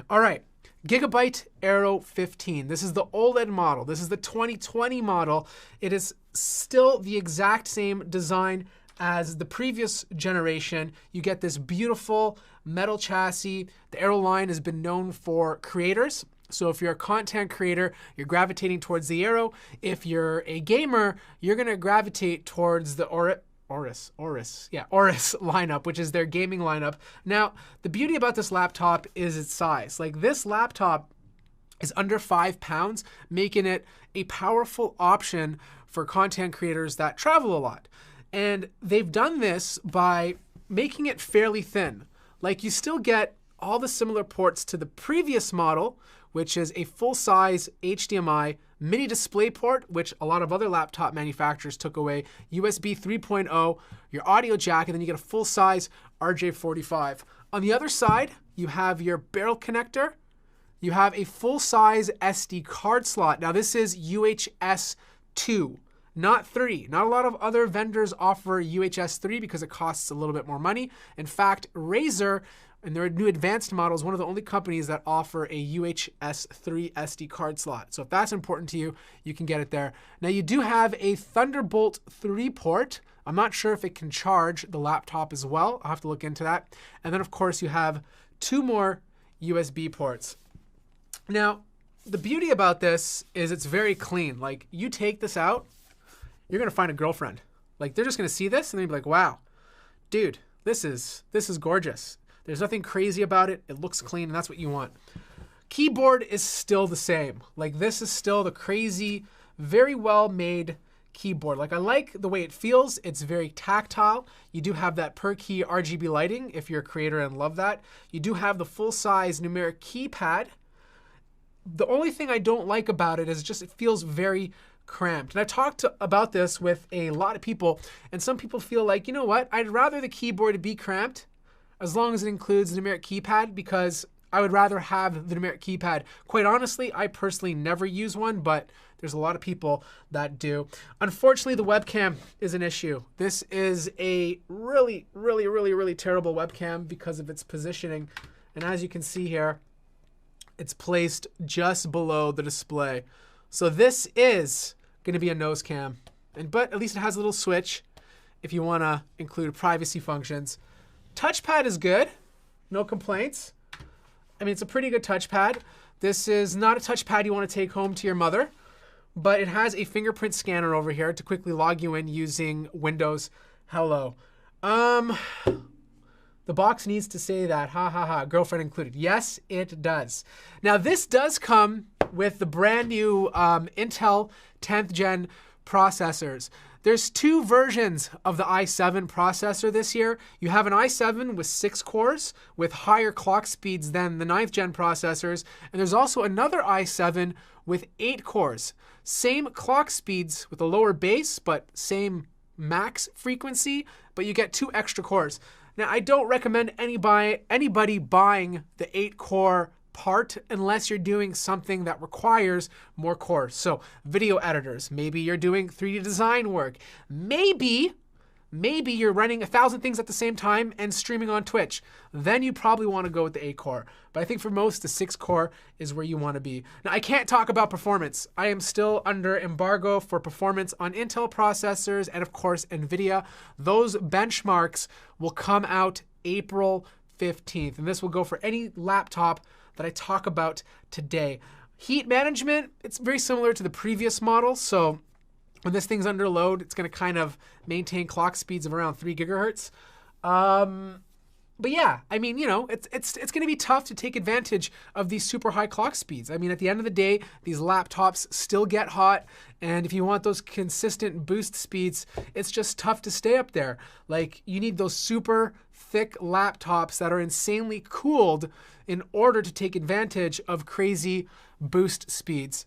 All right, Gigabyte Aero 15. This is the OLED model. This is the 2020 model. It is still the exact same design as the previous generation. You get this beautiful metal chassis. The Aero line has been known for creators. So if you're a content creator, you're gravitating towards the Aero. If you're a gamer, you're going to gravitate towards the Oris lineup, which is their gaming lineup. Now, the beauty about this laptop is its size. Like, this laptop is under 5 pounds, making it a powerful option for content creators that travel a lot. And they've done this by making it fairly thin. Like, you still get all the similar ports to the previous model, which is a full-size HDMI mini DisplayPort, which a lot of other laptop manufacturers took away, USB 3.0, your audio jack, and then you get a full-size RJ45. On the other side, you have your barrel connector. You have a full-size SD card slot. Now, this is UHS 2, not 3. Not a lot of other vendors offer UHS 3 because it costs a little bit more money. In fact, Razer, and their new advanced model, is one of the only companies that offer a UHS 3 SD card slot. So if that's important to you, you can get it there. Now, you do have a Thunderbolt 3 port. I'm not sure if it can charge the laptop as well. I'll have to look into that. And then, of course, you have 2 more USB ports. Now, the beauty about this is it's very clean. Like, you take this out, you're going to find a girlfriend. Like, they're just going to see this and they'll be like, wow, dude, this is gorgeous. There's nothing crazy about it. It looks clean, and that's what you want. Keyboard is still the same. Like, this is still the crazy, very well-made keyboard. Like, I like the way it feels. It's very tactile. You do have that per key RGB lighting if you're a creator and love that. You do have the full-size numeric keypad. The only thing I don't like about it is just it feels very cramped. And I talked about this with a lot of people, and some people feel like, you know what, I'd rather the keyboard be cramped as long as it includes the numeric keypad, because I would rather have the numeric keypad. Quite honestly, I personally never use one, but there's a lot of people that do. Unfortunately, the webcam is an issue. This is a really, really, really, really terrible webcam because of its positioning. And as you can see here, it's placed just below the display. So this is going to be a nose cam. But at least it has a little switch if you want to include privacy functions. Touchpad is good, no complaints. I mean, it's a pretty good touchpad. This is not a touchpad you want to take home to your mother, but it has a fingerprint scanner over here to quickly log you in using Windows Hello. The box needs to say that, ha ha ha, girlfriend included. Yes, it does. Now, this does come with the brand new Intel 10th gen processors. There's 2 versions of the i7 processor this year. You have an i7 with 6 cores with higher clock speeds than the 9th gen processors. And there's also another i7 with 8 cores. Same clock speeds with a lower base, but same max frequency, but you get 2 extra cores. Now, I don't recommend anybody buying the 8-core part unless you're doing something that requires more cores. So video editors, maybe you're doing 3D design work. Maybe you're running 1,000 things at the same time and streaming on Twitch. Then you probably want to go with the 8-core. But I think for most, the 6-core is where you want to be. Now, I can't talk about performance. I am still under embargo for performance on Intel processors and, of course, NVIDIA. Those benchmarks will come out April 15th. And this will go for any laptop that I talk about today. Heat management, it's very similar to the previous model. So when this thing's under load, it's going to kind of maintain clock speeds of around 3 gigahertz. But yeah, I mean, you know, it's going to be tough to take advantage of these super high clock speeds. I mean, at the end of the day, these laptops still get hot. And if you want those consistent boost speeds, it's just tough to stay up there. Like, you need those super thick laptops that are insanely cooled in order to take advantage of crazy boost speeds.